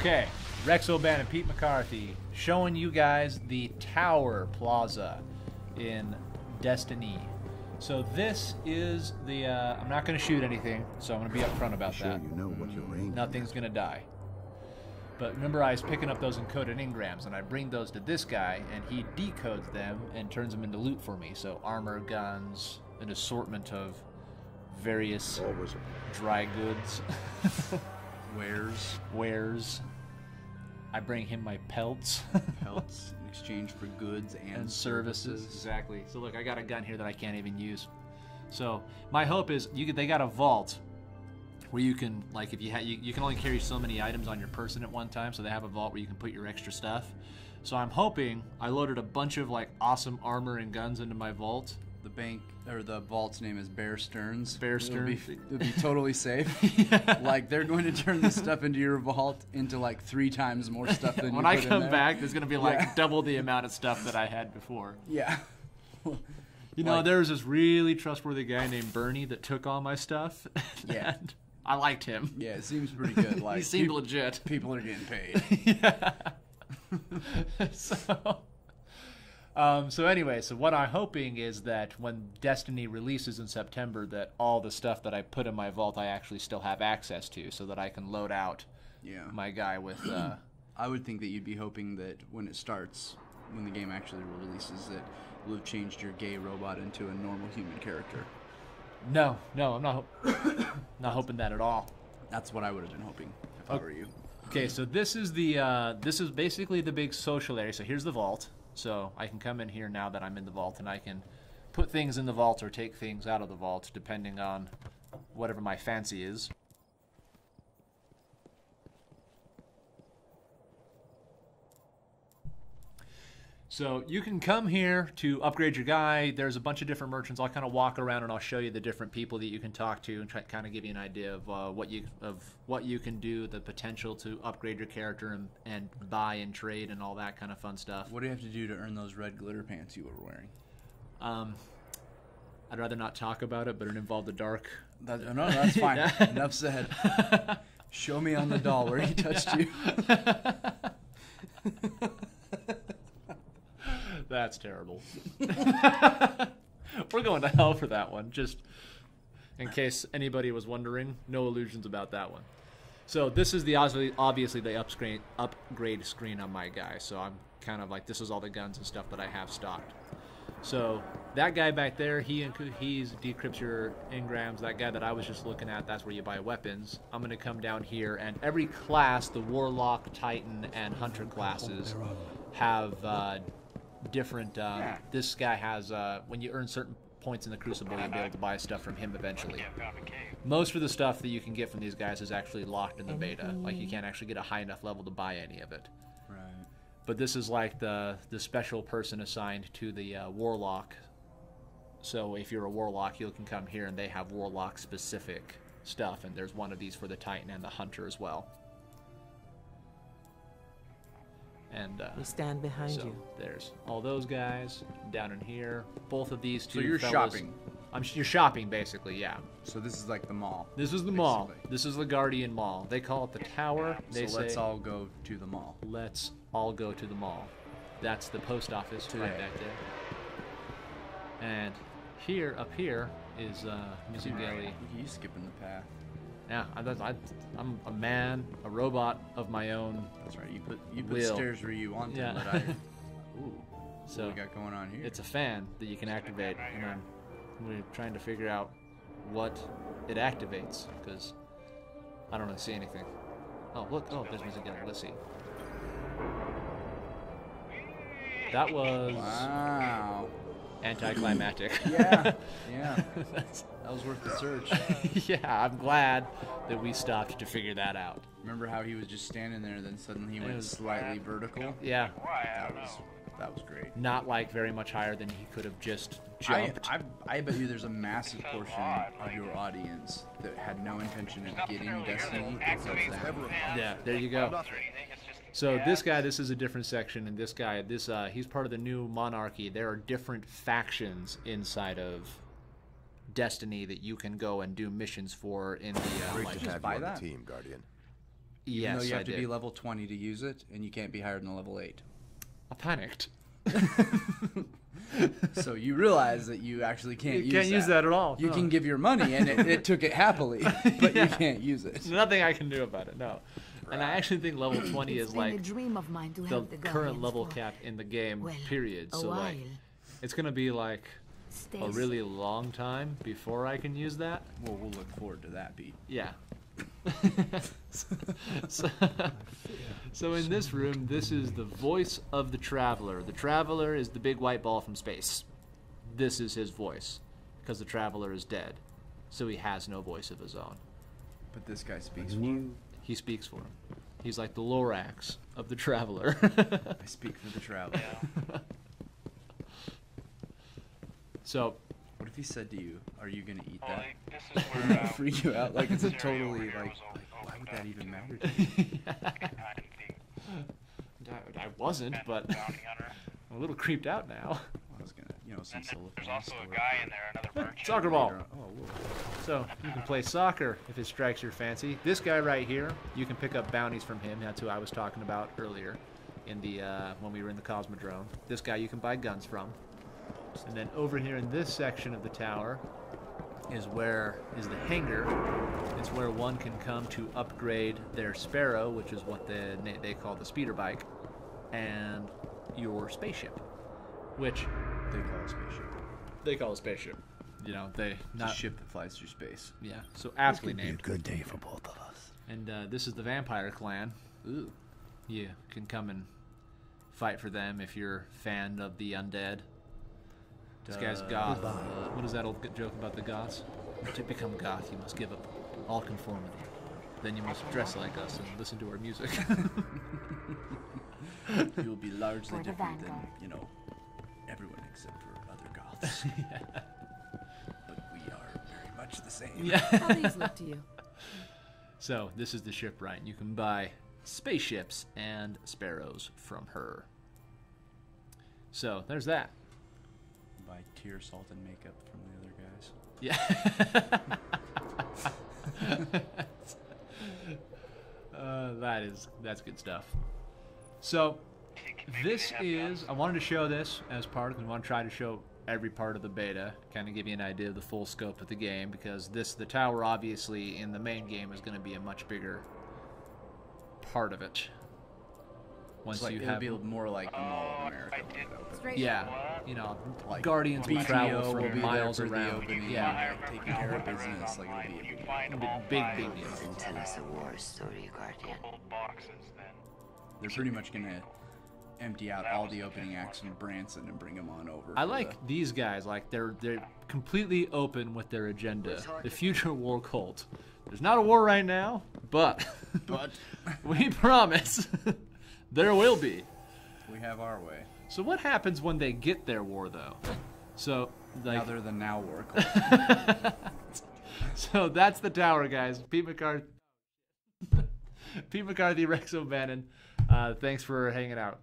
Okay, Rex Obannon, Pete McCarthy, showing you guys the Tower Plaza in Destiny. So this is the, I'm not going to shoot anything, so I'm going to be upfront about that. You know what you're aiming Nothing's going to die. But remember, I was picking up those encoded engrams, and I bring those to this guy, and he decodes them and turns them into loot for me. So armor, guns, an assortment of various dry goods. Wares. I bring him my pelts. Pelts in exchange for goods and services. Exactly. So look, I got a gun here that I can't even use. So my hope is they got a vault where you can, like, if you can only carry so many items on your person at one time, so they have a vault where you can put your extra stuff. So I'm hoping I loaded a bunch of like awesome armor and guns into my vault. The bank or the vault's name is Bear Stearns. Bear Stearns. It'll be totally safe. Yeah. Like they're going to turn this stuff into your vault into like 3 times more stuff than when you I put in come there. back, there's gonna be like double the amount of stuff that I had before. Yeah. You know, there was this really trustworthy guy named Bernie that took all my stuff. Yeah. And I liked him. Yeah, it seems pretty good. Like he seemed legit. People are getting paid. Yeah. So anyway, so what I'm hoping is that when Destiny releases in September, that all the stuff that I put in my vault I actually still have access to, so that I can load out my guy with... I would think that you'd be hoping that when it starts, when the game actually releases, that you'll have changed your gay robot into a normal human character. No, I'm not not hoping that at all. That's what I would have been hoping if I were you. Okay, so this is the this is basically the big social area. So here's the vault. So I can come in here now that I'm in the vault, and I can put things in the vault or take things out of the vault depending on whatever my fancy is. So you can come here to upgrade your guy. There's a bunch of different merchants. I'll kind of walk around and I'll show you the different people that you can talk to and try kind of give you an idea of what you can do, the potential to upgrade your character and buy and trade and all that kind of fun stuff. What do you have to do to earn those red glitter pants you were wearing? I'd rather not talk about it, but it involved the dark. No, that's fine. Enough said. Show me on the doll where he touched you. That's terrible. We're going to hell for that one, just in case anybody was wondering. No illusions about that one. So this is the obviously the upgrade screen on my guy. So I'm kind of like, this is all the guns and stuff that I have stocked. So that guy back there, he's decrypts your engrams. That guy that I was just looking at, that's where you buy weapons. I'm going to come down here, and every class, the Warlock, Titan, and Hunter classes have different, this guy has, when you earn certain points in the Crucible, you'll be able to buy stuff from him eventually. Most of the stuff that you can get from these guys is actually locked in the beta. Like, you can't actually get a high enough level to buy any of it. Right. But this is like the special person assigned to the Warlock. So if you're a Warlock, you can come here and they have Warlock specific stuff, and there's one of these for the Titan and the Hunter as well. And we stand behind you. There's all those guys down in here. Both of these two. So you're fellas, shopping. You're shopping basically, yeah. So this is like the mall. This is the mall. This is the Guardian Mall. They call it the Tower. They so let's all go to the mall. Let's all go to the mall. That's the post office right back there. And here, up here, is Music Gallery. You skipping the path. Yeah, I'm a man, a robot of my own. That's right. You put stairs where you want them, but I. Ooh. So what we got going on here? It's a fan that you can activate, and we're trying to figure out what it activates because I don't really see anything. Oh look! Oh, there's Music Gallery. Let's see. That was anticlimactic. Yeah. That was worth the search. Yeah, I'm glad that we stopped to figure that out. Remember how he was just standing there, then suddenly he went slightly vertical? Yeah. That was great. Not like very much higher than he could have just jumped. I bet you there's a massive portion of your audience that had no intention of getting Destiny because of that. Yeah, there you go. So this guy, this is a different section, and this guy, he's part of the new monarchy. There are different factions inside of Destiny that you can go and do missions for in the Great to have you on the team, Guardian. Yes, Even though you have I to did. be level 20 to use it, and you can't be higher than level 8. I panicked. So you realize that you actually can't You can't use that at all. You no. can give your money, and it took it happily, but you can't use it. There's nothing I can do about it, no. And I actually think level 20 It's is been a like dream of mine to the help the current Guardians level for, cap in the game, well, period. a So like, while. it's going to be like a Stays. really long time before I can use that. Well, we'll look forward to that, Pete. Yeah. so, so in this room, this is the voice of the Traveler. The Traveler is the big white ball from space. This is his voice, because the Traveler is dead. So he has no voice of his own. But this guy speaks for him. He speaks for him. He's like the Lorax of the Traveler. I speak for the traveler. So, What if he said to you, "Are you gonna eat Well, that?" like, this is Would where that freak you out? Like it's a Scenario totally over here like, was all- why would that even matter? I wasn't, but Bounty hunter. I'm a little creeped out now. I was gonna, some solo. There's also a guy in there, another merchant. Soccer ball. Oh, whoa. So you can play soccer if it strikes your fancy. This guy right here, you can pick up bounties from him. That's who I was talking about earlier, in the when we were in the Cosmodrome. This guy you can buy guns from. And then over here in this section of the tower is the hangar. It's where one can come to upgrade their Sparrow, which is what they call the speeder bike, and your spaceship, which They call it a spaceship. they call a spaceship. You know, It's a ship that flies through space. Yeah, so aptly named. Good day for both of us. And this is the Vampire Clan. Ooh. You can come and fight for them if you're a fan of the undead. This guy's goth. What is that old joke about the goths? To become goth, you must give up all conformity. Then you must dress like us and listen to our music. You'll be largely For the different than, Vanguard. everyone except for other goths. But we are very much the same. Yeah. How these look to you? So this is the shipwright. You can buy spaceships and sparrows from her. So there's that. Buy tear, salt, and makeup from the other guys. Yeah. That's good stuff. So this is, I wanted to show this as part, because I want to try to show every part of the beta, kind of give you an idea of the full scope of the game, because the tower obviously in the main game is going to be a much bigger part of it. Once Like, you it'll have, be more like the Mall of America when it opens. Straight yeah, you know, Like Guardians will BTO travel will for be miles there for the around. opening, Yeah, like, taking care of business. Like it'll be a You big find it'll be all big, five big deal. And tell us a war story, Guardian. gold boxes, then They're pretty much gonna empty out all the opening acts from Branson and bring them on over. I for like these guys. Like they're completely open with their agenda. The future war cult. There's not a war right now, but But we promise there will be. we have our way. So what happens when they get their war, though? So Now like, they're the now war cult. so that's the tower, guys. Pete McCarthy, Rex Obannon. Thanks for hanging out.